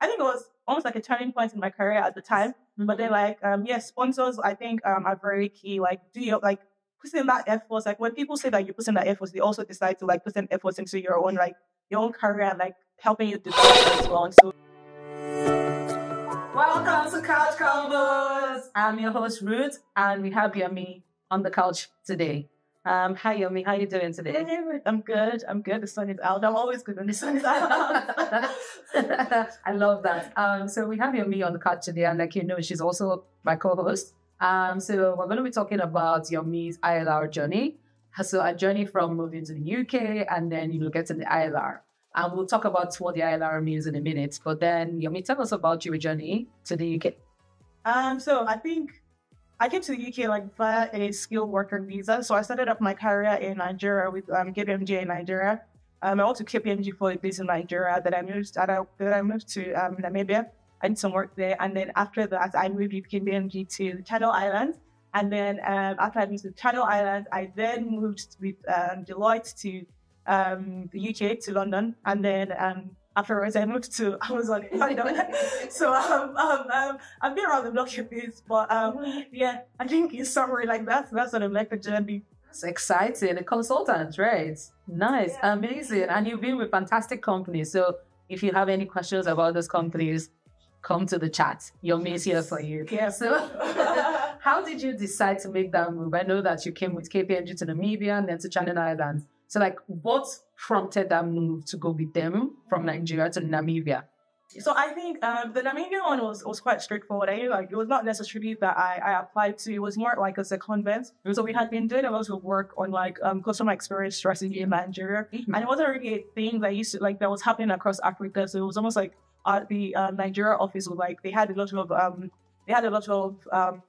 I think it was almost like a turning point in my career at the time. But then like, sponsors, I think, are very key. Like, do you like put in that effort? Like when people say that you put in that effort, they also decide to like put in effort into your own career, like helping you develop as well. And so, welcome to Couch Convos. I'm your host Ruth, and we have Yomi on the couch today. Hi Yomi, how are you doing today? I'm good. The sun is out. I'm always good when the sun is out. I love that. So we have Yomi on the couch today, and like you know, she's also my co-host. So we're going to be talking about Yomi's ILR journey. So a journey from moving to the UK and then getting the ILR. And we'll talk about what the ILR means in a minute. But then Yomi, tell us about your journey to the UK. So I think I came to the UK like via a skilled worker visa. So I started off my career in Nigeria with KPMG in Nigeria. I went to KPMG for a bit in Nigeria. Then I moved to Namibia. I did some work there, and then after that, I moved with KPMG to the Channel Islands. And then after I moved to the Channel Islands, I then moved with Deloitte to the UK, to London, and then afterwards I moved to Amazon in London. So I've been around the block a bit, but yeah, I think in summary, like that's sort of like the journey. It's exciting. A consultant, right? Nice, yeah. Amazing, and you've been with fantastic companies. So if you have any questions about those companies, come to the chat. Yomi is here for you. Yeah. So how did you decide to make that move? I know that you came with KPMG to Namibia and then to Channel Islands. So like what prompted that move to go with them from Nigeria to Namibia? So I think the Namibian one was quite straightforward. I knew like it was not necessarily that I applied to. It was more like a secondment. So we had been doing a lot of work on like customer experience strategy in Nigeria, and it wasn't really a thing that used to like that was happening across Africa. So it was almost like the Nigeria office was like they had a lot of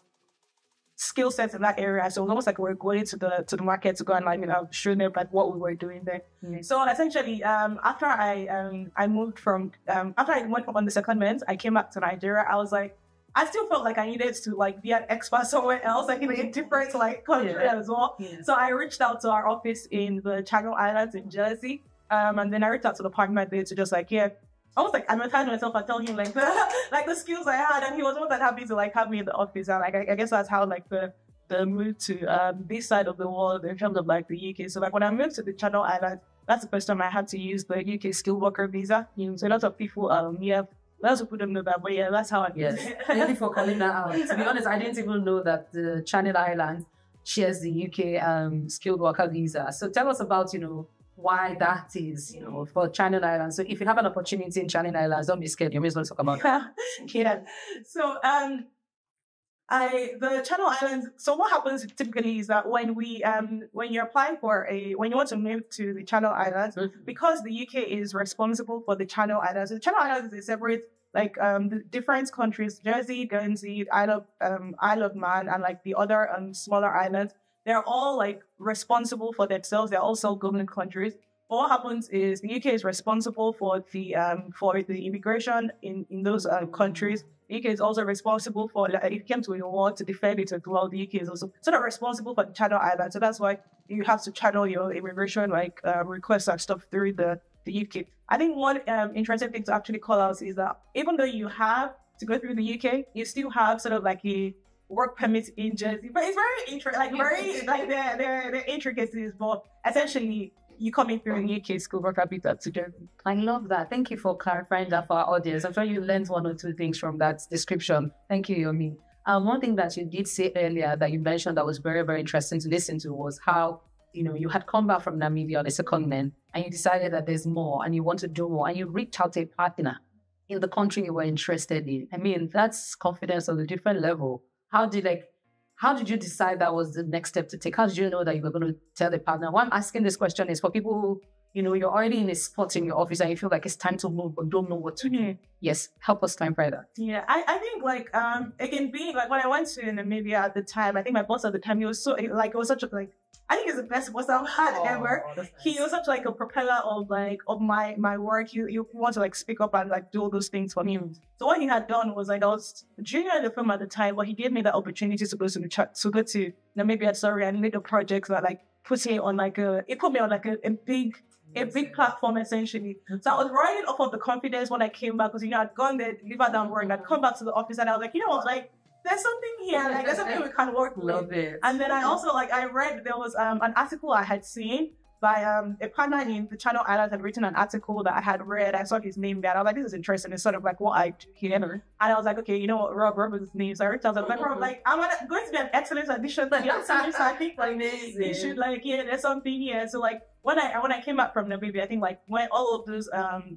skill sets in that area. So it was almost like we were going to the market to go and show them like what we were doing there. Mm-hmm. So essentially, after I moved from after I went on the secondment, I came back to Nigeria. I was like, I still felt like I needed to like be an expert somewhere else, like in a different like country as well. Yeah. So I reached out to our office in the Channel Islands in Jersey, and then I reached out to the partner there to just like almost like advertise myself and tell him like the skills I had, and he was more than happy to like have me in the office. And like I guess that's how like the move to this side of the world in terms of like the UK. So like when I moved to the Channel Islands, that's the first time I had to use the UK skilled worker visa. So lots of people lots of people don't know that, but yeah, that's how I did it. Thank you for calling that out. To be honest, I didn't even know that the Channel Islands shares the UK skilled worker visa. So tell us about why that is, for Channel Islands. So if you have an opportunity in Channel Islands, don't be scared. You may as well talk about it. Yeah. So the Channel Islands. So what happens typically is that when you're applying when you want to move to the Channel Islands, because the UK is responsible for the Channel Islands. The Channel Islands is a separate the different countries: Jersey, Guernsey, Isle of Man, and like the other smaller islands. They're all like responsible for themselves. They're also government countries. But what happens is the UK is responsible for the immigration in those countries. The UK is also responsible for, like, if it came to a war, to defend it as well. The UK is also sort of responsible for the Channel Islands. So that's why you have to channel your immigration requests and stuff through the UK. I think one interesting thing to actually call out is that even though you have to go through the UK, you still have sort of like a work permit in Jersey, but it's very intricacies, but essentially you coming through the UK skilled worker visa to Jersey. I love that. Thank you for clarifying that for our audience. I'm sure you learned one or two things from that description. Thank you, Yomi. One thing that you did say earlier that you mentioned that was very, very interesting to listen to was how you had come back from Namibia on a secondment and you decided that there's more and you want to do more and you reached out to a partner in the country you were interested in. I mean, that's confidence on a different level. How did you decide that was the next step to take? How did you know that you were going to tell the partner? Why I'm asking this question is for people who, you're already in a spot in your office and you feel like it's time to move but don't know what to do. Yes, help us clarify that. Yeah, I think it can be like when I went to Namibia at the time, I think my boss at the time, he was so like, it was such a I think it's the best boss I've had ever. He was such like a propeller of my work. You want to like speak up and like do all those things for him. So what he had done was like I was junior in the firm at the time, but he gave me the opportunity to go to Namibia. And made a project that like put me on like a big a big platform essentially. So I was riding off of the confidence when I came back because, I'd gone there, delivered that work, I'd come back to the office and I was like, you know what, like, there's something here, like, there's something we can work with. Love it. And then I also, like, I read, there was an article I had seen by a partner in the Channel Islands had written an article that I had read. I saw his name there. I was like, this is interesting. It's sort of like what I do here. And I was like, okay, you know what, Rob is his name. So I reached out. I was like, Rob, like, I'm going to be an excellent addition to your series. So I think, like, you should, like, there's something here. So, like, when I came back from Namibia, I think, like, when all of those,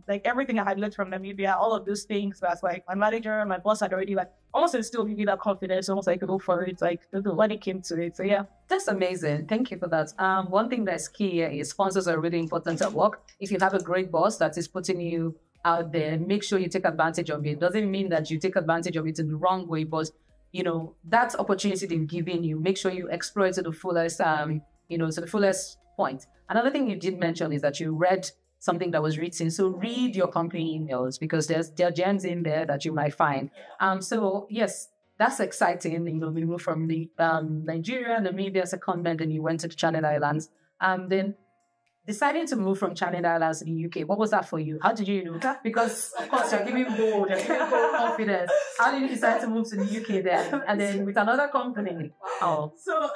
like, everything I had learned from Namibia, all of those things, that's like, my manager, my boss had already, like, almost instilled me that confidence, almost like, go for it, like, when it came to it. So, yeah. That's amazing. Thank you for that. One thing that's key here is sponsors are really important at work. If you have a great boss that is putting you out there, make sure you take advantage of it. Doesn't mean that you take advantage of it in the wrong way, but, that opportunity they've given you, make sure you explore it to the fullest, to the fullest point. Another thing you did mention is that you read something that was written. So read your company emails because there are gems in there that you might find. So yes, that's exciting. We moved from the Nigeria, Namibia, secondment, and you went to the Channel Islands. Then deciding to move from Channel Islands to the UK, what was that for you? How did you Because of course you're giving bold, you're giving bold confidence. How did you decide to move to the UK then? And then with another company? Oh. So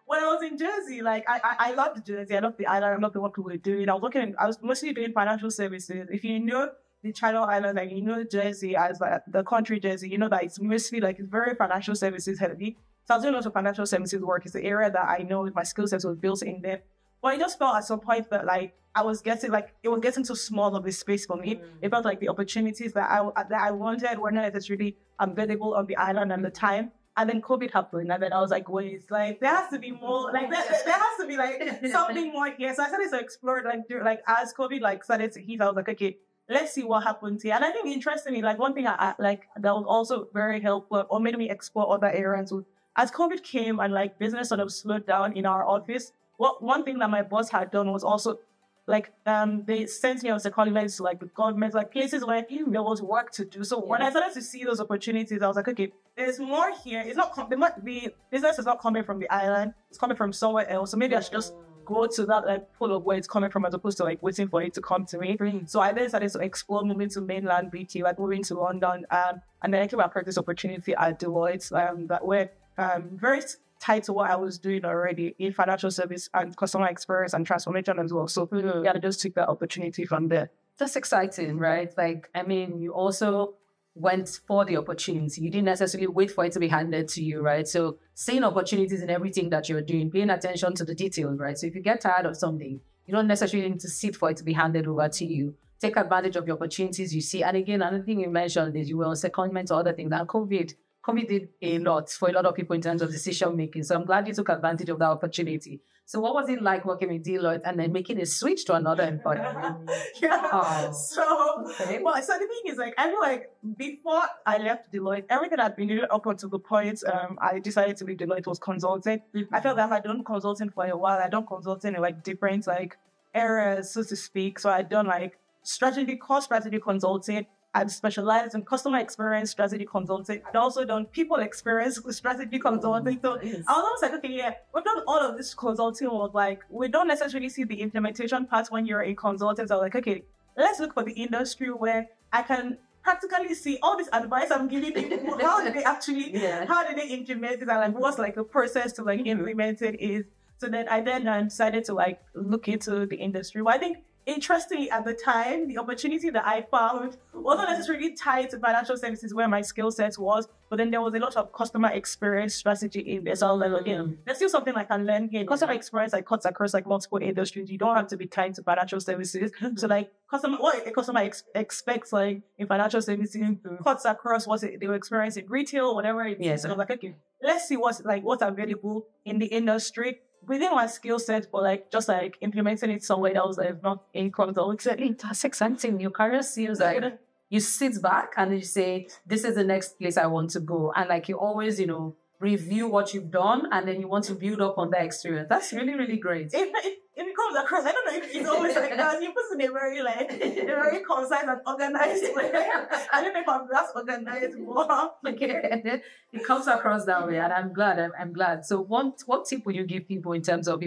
when I was in Jersey, like I loved Jersey, I loved the island, I loved the work we were doing. I was mostly doing financial services. If you know the Channel Islands, like Jersey as like the country Jersey, you know that it's mostly like it's very financial services heavy. So I was doing lots of financial services work. It's the area that I know my skill sets was built in there. But I just felt at some point that like it was getting too small of a space for me. It felt like the opportunities that I wanted were not necessarily available on the island at the time. And then COVID happened, and then I was like, wait, like there has to be more, like there has to be like something more here. So I started to explore, like as COVID started to hit, I was like, okay, let's see what happens here. And I think interestingly, like one thing I like that was also very helpful or made me explore other areas was as COVID came and like business sort of slowed down in our office. One thing that my boss had done was also like they sent me on secondments to like the government, like places where there was work to do. So when I started to see those opportunities, I was like, okay, there's more here. It's not the business is not coming from the island; it's coming from somewhere else. So maybe I should just go to that like pool of where it's coming from, as opposed to like waiting for it to come to me. So I then started to explore moving to mainland BT, like moving to London, and then I came across this opportunity at Deloitte that were very tied to what I was doing already in financial service and customer experience and transformation as well. So yeah, I just took that opportunity from there. That's exciting, right? Like, I mean, you also went for the opportunity. You didn't necessarily wait for it to be handed to you, right? So seeing opportunities in everything that you're doing, paying attention to the details, right? So if you get tired of something, you don't necessarily need to sit for it to be handed over to you. Take advantage of the opportunities you see. And again, another thing you mentioned is you were on secondment or other things. And COVID did a lot for a lot of people in terms of decision making. So I'm glad you took advantage of that opportunity. So what was it like working with Deloitte and then making a switch to another employer? So the thing is, like, I feel like before I left Deloitte, everything I'd been doing up until the point I decided to leave Deloitte was consulting. I felt that I'd done consulting for a while. I'd done consulting in like different like areas, so to speak. So I'd done like core strategy consulting. I've specialized in customer experience strategy consulting. I've also done people experience strategy consulting. So I was almost like, okay, yeah, we've done all of this consulting work. Like, we don't necessarily see the implementation part when you're in consulting. So I was like, okay, let's look for the industry where I can practically see all this advice I'm giving people. How did they implement it? And like, what's like the process to like implement it is. So then I decided to like look into the industry. Well, I think interestingly, at the time, the opportunity that I found wasn't necessarily tied to financial services where my skill set was, but then there was a lot of customer experience strategy in there. So I was like, again, there's still something I can learn here. Customer experience like cuts across like multiple industries. You don't have to be tied to financial services. So like what a customer expects like in financial services cuts across what they will experience in retail, whatever it is. So I was like, okay, let's see what's available in the industry within my skill set, but like just like implementing it somewhere that was like not in consulting. That's exciting. Your career seems like you sit back and you say, this is the next place I want to go. And like you always, review what you've done and then you want to build up on that experience. That's really, really great. It comes across, I don't know if it's always like that. You put in a very concise and organized way. I don't know if I'm that organized more. Okay. It comes across that way and I'm glad. So what tip would you give people in terms of,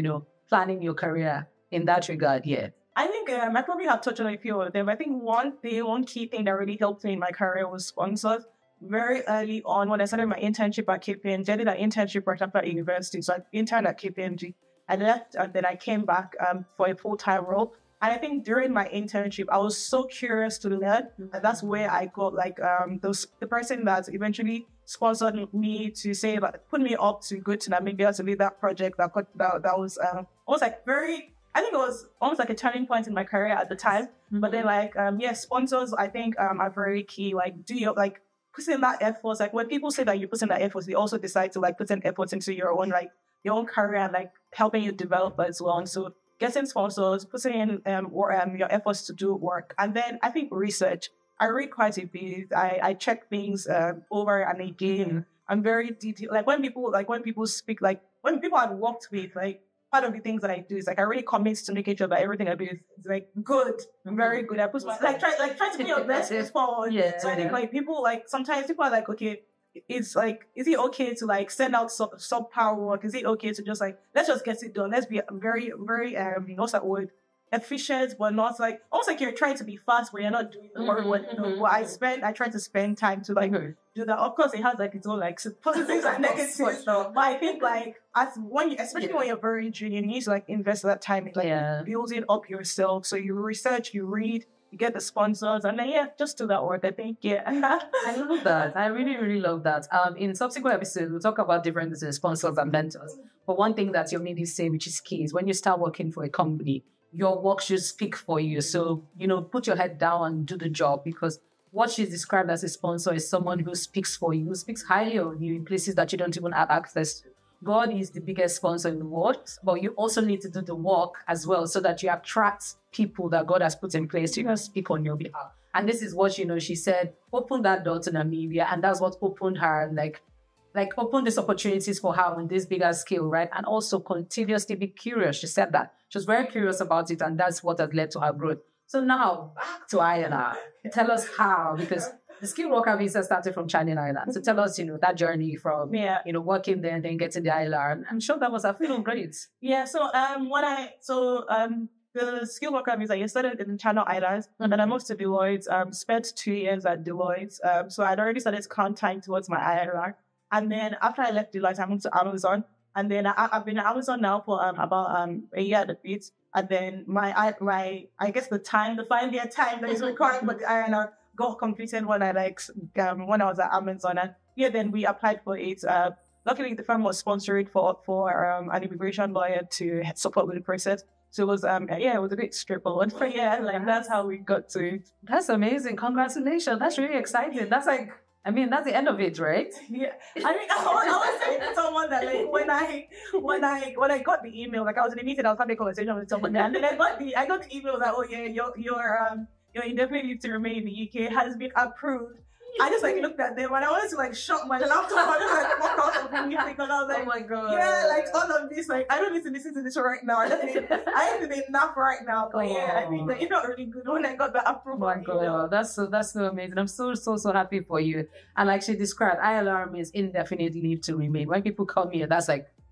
planning your career in that regard? Yeah. I think I probably have touched on a few of them. I think one key thing that really helped me in my career was sponsors. Very early on, when I started my internship at KPMG, I did an internship right after university. So I interned at KPMG. I left and then I came back for a full-time role. And I think during my internship, I was so curious to learn. And that's where I got the person that eventually sponsored me to say, put me up to go to Namibia to lead that project that was almost like I think it was almost like a turning point in my career at the time. Mm-hmm. But then sponsors, I think are very key. Like, do you put in that effort? Like when people say that you put in that effort, they also decide to put in effort into your own career and helping you develop as well. And so getting sponsors, putting in your efforts to do work. And then I think research. I read quite a bit. I check things over and again. I'm very detailed. When people speak, when people I've worked with, part of the things that I do is I really commit to making sure that everything I do is good. I'm very good. I put my try to be your best response. Yeah. So I think people sometimes people are okay, it's is it okay to send out subpar work? Is it okay to just let's just get it done? Let's be very, very what's that word? Efficient, but not almost you're trying to be fast, but you're not doing the work. I try to spend time to do that. Of course, it has its own positives and negatives. But I think especially when you're very junior, you need to invest that time in building up yourself. So you research, you read, you get the sponsors, and then just do that work. I think I love that. I really, really love that. In subsequent episodes, we'll talk about different sponsors and mentors. But one thing that Yomi did say, which is key, is when you start working for a company, your work should speak for you. So, put your head down and do the job, because what she's described as a sponsor is someone who speaks for you, who speaks highly of you in places that you don't even have access to. God is the biggest sponsor in the world, but you also need to do the work as well so that you attract people that God has put in place to speak on your behalf. And this is what, she said, open that door to Namibia. And that's what opened her, open these opportunities for her on this bigger scale, right? And also continuously be curious. She said that. She was very curious about it, and that's what has led to her growth. So now, back to ILR. Tell us how, because the skilled worker visa started from Channel Island. So tell us, that journey from, working there and then getting the ILR. I'm sure that was a feeling great. Yeah, so the skilled worker visa, I started in Channel Islands, and then I moved to Deloitte, spent 2 years at Deloitte. So I'd already started counting towards my ILR. And then after I left Deloitte, I moved to Amazon. And then I've been at Amazon now for about a year and a bit. And then I guess the 5-year time that is required for the ILR got completed when I was at Amazon. And then we applied for it. Luckily, the firm was sponsored for an immigration lawyer to support with the process. So it was it was a bit straightforward. But that's how we got to it. That's amazing. Congratulations. That's really exciting. That's that's the end of it, right? Yeah. I was saying to someone that when I got the email, I was in a meeting, I was having a conversation with someone, and then I got the email that your indefinite leave to remain in the UK has been approved. I just looked at them and I wanted to shut my laptop and just walk out of the meeting, and I was oh my god, yeah, all of this, I don't need to listen to this right now. I have to be enough right now. But I think that it's not really good when I got that approval. Oh my god, that's so amazing. I'm so happy for you. And like she described, ILR means indefinite leave to remain. When people come here, that's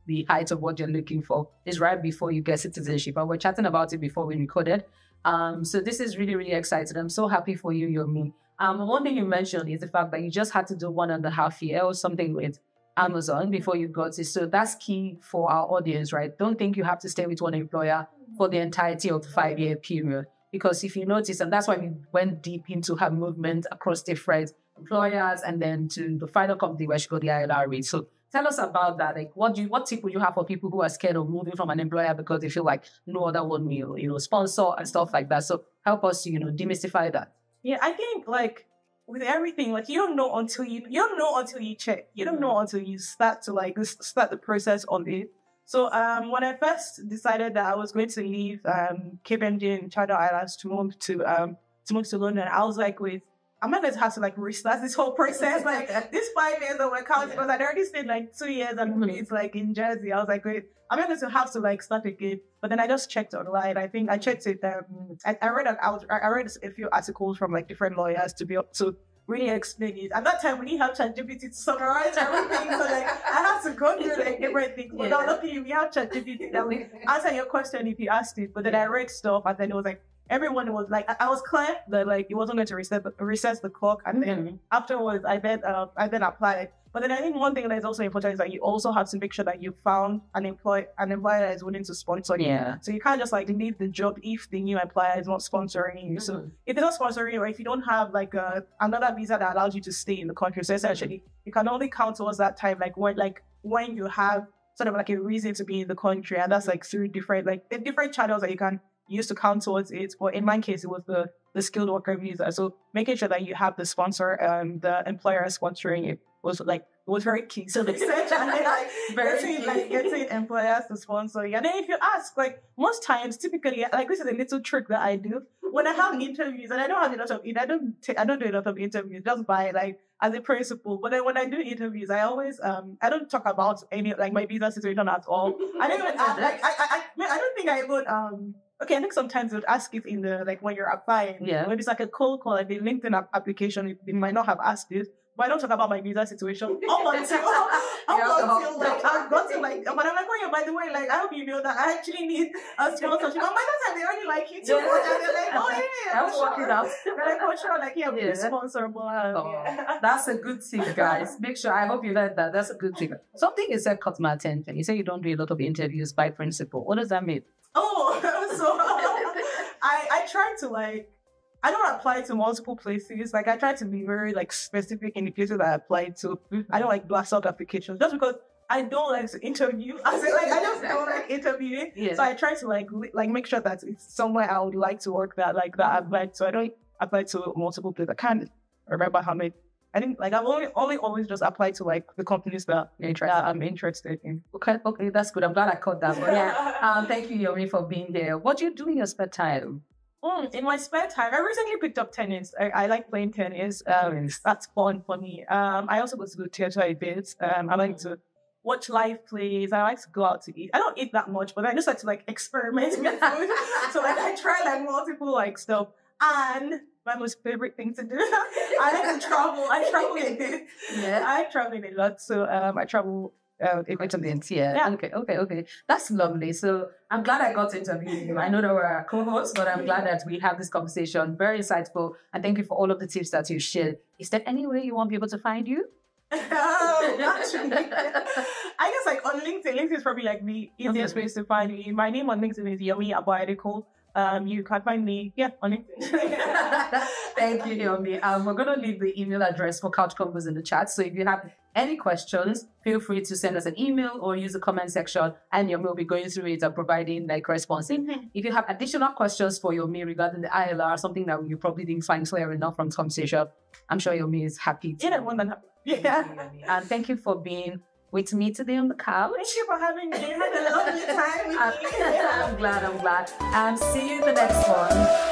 the height of what you're looking for. Is right before you get citizenship. And we're chatting about it before we recorded. So this is really, really exciting. I'm so happy for you, Yomi. One thing you mentioned is the fact that you just had to do 1.5 years or something with Amazon before you got it. So that's key for our audience, right? Don't think you have to stay with one employer for the entirety of the 5-year period. Because if you notice, and that's why we went deep into her movement across different employers and then to the final company where she got the ILR rate. So tell us about that. What tip would you have for people who are scared of moving from an employer because they feel like no other one will, sponsor and stuff like that? So help us to, demystify that. Yeah, I think with everything, you don't know until you check. You don't know until you start to start the process on it. So when I first decided that I was going to leave KPMG in Channel Islands to move to London, I was I'm not going to have to restart this whole process. This 5 years that we're counting, because I'd already stayed 2 years and it's in Jersey. I was wait, I'm not going to have to start again. But then I just checked online. I think I checked it. I read a few articles from different lawyers to be able to really explain it. At that time, we didn't have ChatGPT to summarize everything, so like I had to go through like everything. But now luckily we have ChatGPT that will answer your question if you asked it. But then I read stuff, and then it was like everyone was like, I was clear that like it wasn't going to reset the clock, and then afterwards I then applied. But then I think one thing that is also important is that you also have to make sure that you found an employer that is willing to sponsor you. Yeah. So you can't just like leave the job if the new employer is not sponsoring you. So if they're not sponsoring you, or if you don't have like another visa that allows you to stay in the country, so essentially you can only count towards that time when you have sort of like a reason to be in the country, and that's like through different channels that you can use to count towards it. But in my case, it was the skilled worker visa. So making sure that you have the sponsor, the employer sponsoring it was very key. So they said getting employers to sponsor you. And then if you ask, like most times, typically, like this is a little trick that I do when I have interviews, and I don't have a lot of I don't do a lot of interviews just by like as a principle. But then when I do interviews, I always I don't talk about any like my visa situation at all. I don't even I don't think I would okay, I think sometimes they would ask it in the like when you're applying. Yeah. When it's like a cold call, like the LinkedIn application, they might not have asked it. But I don't talk about my visa situation up until like I've gotten like, but I'm like, oh yeah, by the way, like I hope you know that I actually need a sponsorship. And by that time they already like you too much, and they're like, oh yeah, I'm working out. They're like, oh sure, like yeah, we're sponsorable. That's a good thing, guys. Make sure I hope you learned that. That's a good thing. Something you said caught my attention. You say you don't do a lot of interviews by principle. What does that mean? Oh, so I try to like. I don't apply to multiple places. Like I try to be very like specific in the places that I apply to. I don't like blast out applications just because I don't like to interview. I just don't like interviewing. Yeah. So I try to like make sure that it's somewhere I would like to work that I applied. So I don't apply to multiple places. I can't remember how many. I think like I've only always just applied to like the companies that I'm interested in. Okay, that's good. I'm glad I caught that. But yeah, thank you, Yomi, for being there. What do you do in your spare time? In my spare time, I recently picked up tennis. I like playing tennis. That's fun for me. I also go to the theater a bit. I like to watch live plays. I like to go out to eat. I don't eat that much, but I just like to like experiment with food. So like I try like multiple like stuff. And my most favorite thing to do, I like to travel. I travel a bit. Yeah, I travel a lot. So I travel. Yeah. Okay. That's lovely. So I'm glad I got to interview you. I know there were co-hosts, but I'm glad that we have this conversation. Very insightful. And thank you for all of the tips that you shared. Is there any way you want people to find you? Actually, I guess like on LinkedIn. LinkedIn is probably like the easiest place to find me. My name on LinkedIn is Yomi Aboadico. You can find me, on LinkedIn. Thank you, Yomi. We're going to leave the email address for Couch Convos in the chat. So if you have any questions, feel free to send us an email or use the comment section, and Yomi will be going through it and providing like response. If you have additional questions for Yomi regarding the ILR, something that you probably didn't find clear enough from the conversation, I'm sure Yomi is happy to. And thank you for being with me today on the couch. Thank you for having me. I had a lovely time with you. I'm glad. See you in the next one.